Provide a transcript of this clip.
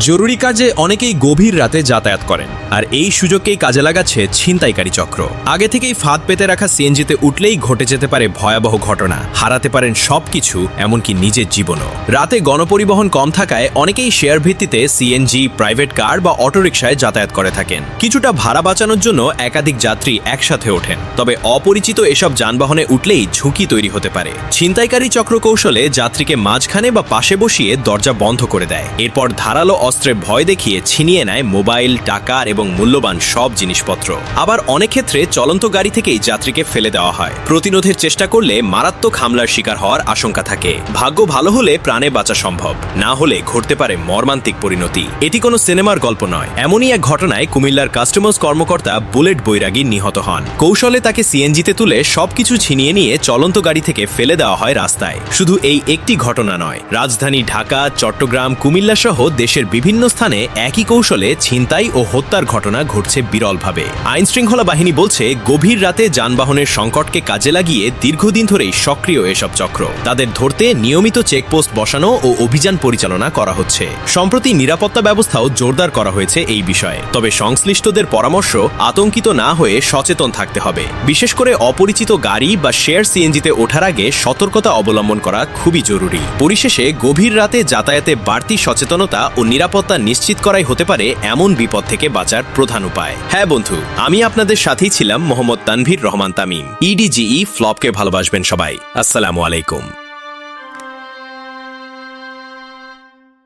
জরুরি কাজে অনেকেই গভীর রাতে যাতায়াত করেন, আর এই সুযোগকেই কাজে লাগাচ্ছে ছিনতাইকারী চক্র। আগে থেকেই ফাঁদ পেতে রাখা সিএনজিতে উঠলেই ঘটে যেতে পারে ভয়াবহ ঘটনা, হারাতে পারেন সবকিছু, এমনকি নিজের জীবনও। রাতে গণপরিবহন কম থাকায় অনেকেই শেয়ার ভিত্তিতে সিএনজি, প্রাইভেট কার বা অটোরিকশায় যাতায়াত করে থাকেন। কিছুটা ভাড়া বাঁচানোর জন্য একাধিক যাত্রী একসাথে ওঠেন। তবে অপরিচিত এসব যানবাহনে উঠলেই ঝুঁকি তৈরি হতে পারে। ছিনতাইকারী চক্র কৌশলে যাত্রীকে মাঝখানে বা পাশে বসিয়ে দরজা বন্ধ করে দেয়। এরপর ধারালো অস্ত্রে ভয় দেখিয়ে ছিনিয়ে নেয় মোবাইল, টাকা এবং মূল্যবান সব জিনিসপত্র। আবার অনেক ক্ষেত্রে চলন্ত গাড়ি থেকেই যাত্রীকে ফেলে দেওয়া হয়। প্রতিরোধের চেষ্টা করলে মারাত্মক হামলার শিকার হওয়ার আশঙ্কা থাকে। ভাগ্য ভালো হলে প্রাণে বাঁচা সম্ভব, না হলে ঘটতে পারে মর্মান্তিক পরিণতি। এটি কোনো সিনেমার গল্প নয়। এমনই এক ঘটনায় কুমিল্লার কাস্টমার্স কর্মকর্তা বুলেট বৈরাগী নিহত হন। কৌশলে তাকে সিএনজিতে তুলে সবকিছু ছিনিয়ে নিয়ে চলন্ত গাড়ি থেকে ফেলে দেওয়া হয় রাস্তায়। শুধু এই একটি ঘটনা নয়, রাজধানী ঢাকা, চট্টগ্রাম, কুমিল্লা সহ দেশের বিভিন্ন স্থানে একই কৌশলে ছিনতাই ও হত্যার ঘটনা ঘটছে বিরলভাবে। আইনশৃঙ্খলা বাহিনী বলছে, গভীর রাতে যানবাহনের সংকটকে কাজে লাগিয়ে দীর্ঘদিন ধরেই সক্রিয় এসব চক্র। তাদের ধরতে নিয়মিত চেকপোস্ট বসানো ও অভিযান পরিচালনা করা হচ্ছে। সম্প্রতি নিরাপত্তা ব্যবস্থাও জোরদার করা হয়েছে এই বিষয়ে। তবে সংশ্লিষ্টদের পরামর্শ, আতঙ্কিত না হয়ে সচেতন থাকতে হবে। বিশেষ করে অপরিচিত গাড়ি বা শেয়ার সিএনজিতে ওঠার আগে সতর্কতা অবলম্বন করা খুবই জরুরি। পরিশেষে গভীর রাতে যাতায়াতে বাড়তি সচেতনতা ও নিরাপত্তা নিশ্চিত করাই হতে পারে এমন বিপদ থেকে বাঁচার প্রধান উপায়। হ্যাঁ বন্ধু, আমি আপনাদের সাথেই ছিলাম মোহাম্মদ তানভীর রহমান তামিম। ইডিজিই ফ্লপকে ভালোবাসবেন সবাই। আসসালামু আলাইকুম।